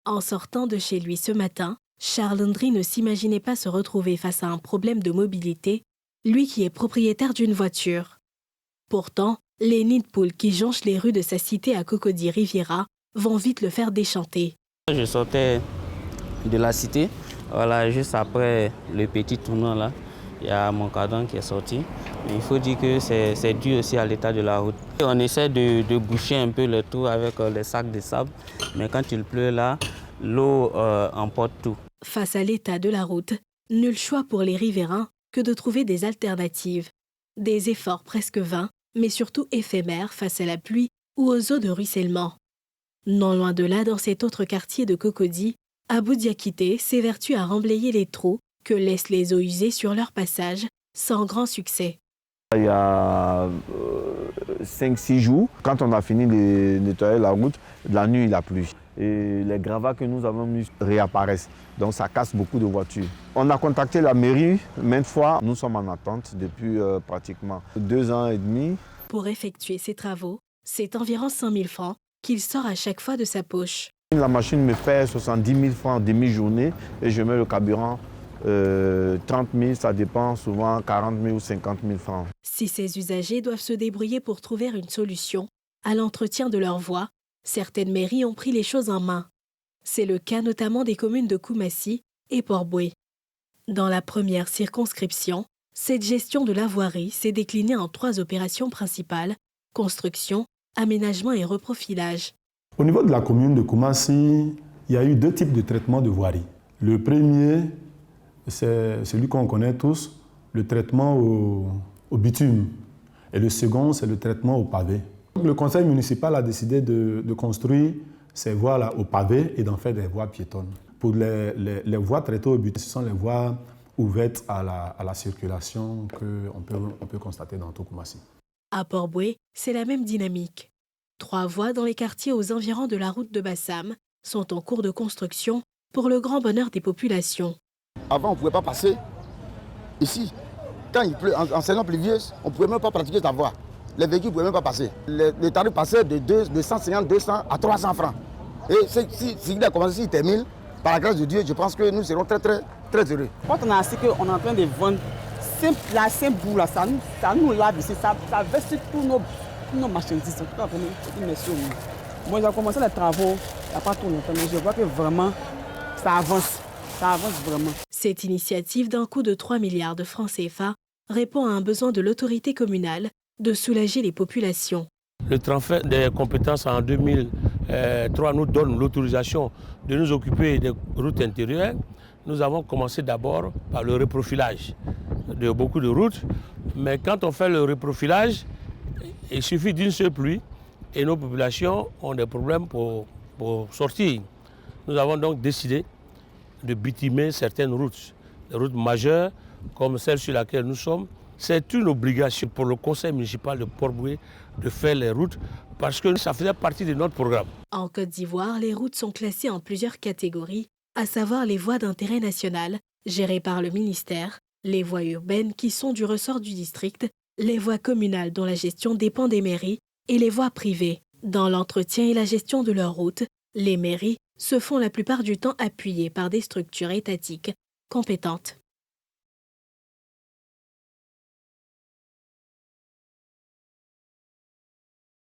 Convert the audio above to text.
En sortant de chez lui ce matin, Charles-André ne s'imaginait pas se retrouver face à un problème de mobilité, lui qui est propriétaire d'une voiture. Pourtant, les nids de poules qui jonchent les rues de sa cité à Cocody-Riviera vont vite le faire déchanter. Je sortais de la cité, voilà, juste après le petit tournant là, il y a mon cadran qui est sorti. Mais il faut dire que c'est dû aussi à l'état de la route. On essaie de boucher un peu le trou avec les sacs de sable, mais quand il pleut là, l'eau emporte tout. Face à l'état de la route, nul choix pour les riverains que de trouver des alternatives. Des efforts presque vains, mais surtout éphémères face à la pluie ou aux eaux de ruissellement. Non loin de là, dans cet autre quartier de Cocody, Abou Diakité s'évertue à remblayer les trous que laissent les eaux usées sur leur passage, sans grand succès. Il y a 5-6 jours, quand on a fini de nettoyer la route, la nuit il a plu. Et les gravats que nous avons mis réapparaissent. Donc ça casse beaucoup de voitures. On a contacté la mairie maintes fois. Nous sommes en attente depuis pratiquement 2 ans et demi. Pour effectuer ces travaux, c'est environ 5 000 francs qu'il sort à chaque fois de sa poche. La machine me fait 70 000 francs en demi-journée et je mets le carburant 30 000, ça dépend, souvent 40 000 ou 50 000 francs. Si ces usagers doivent se débrouiller pour trouver une solution à l'entretien de leur voie, certaines mairies ont pris les choses en main. C'est le cas notamment des communes de Koumassi et Port-Boué. Dans la première circonscription, cette gestion de la voirie s'est déclinée en 3 opérations principales: construction, aménagement et reprofilage. Au niveau de la commune de Koumassi, il y a eu 2 types de traitement de voirie. Le premier, c'est celui qu'on connaît tous, le traitement au bitume. Et le second, c'est le traitement au pavé. Le conseil municipal a décidé de construire ces voies-là au pavé et d'en faire des voies piétonnes. Pour les voies traitées au bitume, ce sont les voies ouvertes à la circulation qu'on peut constater dans tout Koumassi. À Port-Boué, c'est la même dynamique. 3 voies dans les quartiers aux environs de la route de Bassam sont en cours de construction pour le grand bonheur des populations. Avant, on ne pouvait pas passer ici. Quand il pleut, en saison pluvieuse, on ne pouvait même pas pratiquer ta voie. Les véhicules ne pouvaient même pas passer. Le tarif passait de 150, 200 à 300 francs. Et s'il a commencé, s'il termine, par la grâce de Dieu, je pense que nous serons très, très, très heureux. Quand on a assez qu'on est en train de vendre, la simple boue là, ça nous lave ici, ça verse sur tous nos marchandises. Merci au monde. Moi, j'ai commencé les travaux, il n'y a pas trop longtemps, mais je vois que vraiment, ça avance. Ça avance vraiment. Cette initiative d'un coût de 3 milliards de francs CFA répond à un besoin de l'autorité communale de soulager les populations. Le transfert des compétences en 2003 nous donne l'autorisation de nous occuper des routes intérieures. Nous avons commencé d'abord par le reprofilage de beaucoup de routes. Mais quand on fait le reprofilage, il suffit d'une seule pluie et nos populations ont des problèmes pour sortir. Nous avons donc décidé de bitumer certaines routes, des routes majeures comme celle sur laquelle nous sommes. C'est une obligation pour le conseil municipal de Port-Boué de faire les routes parce que ça faisait partie de notre programme. En Côte d'Ivoire, les routes sont classées en plusieurs catégories, à savoir les voies d'intérêt national, gérées par le ministère, les voies urbaines qui sont du ressort du district, les voies communales dont la gestion dépend des mairies et les voies privées. Dans l'entretien et la gestion de leurs routes, les mairies se font la plupart du temps appuyées par des structures étatiques compétentes.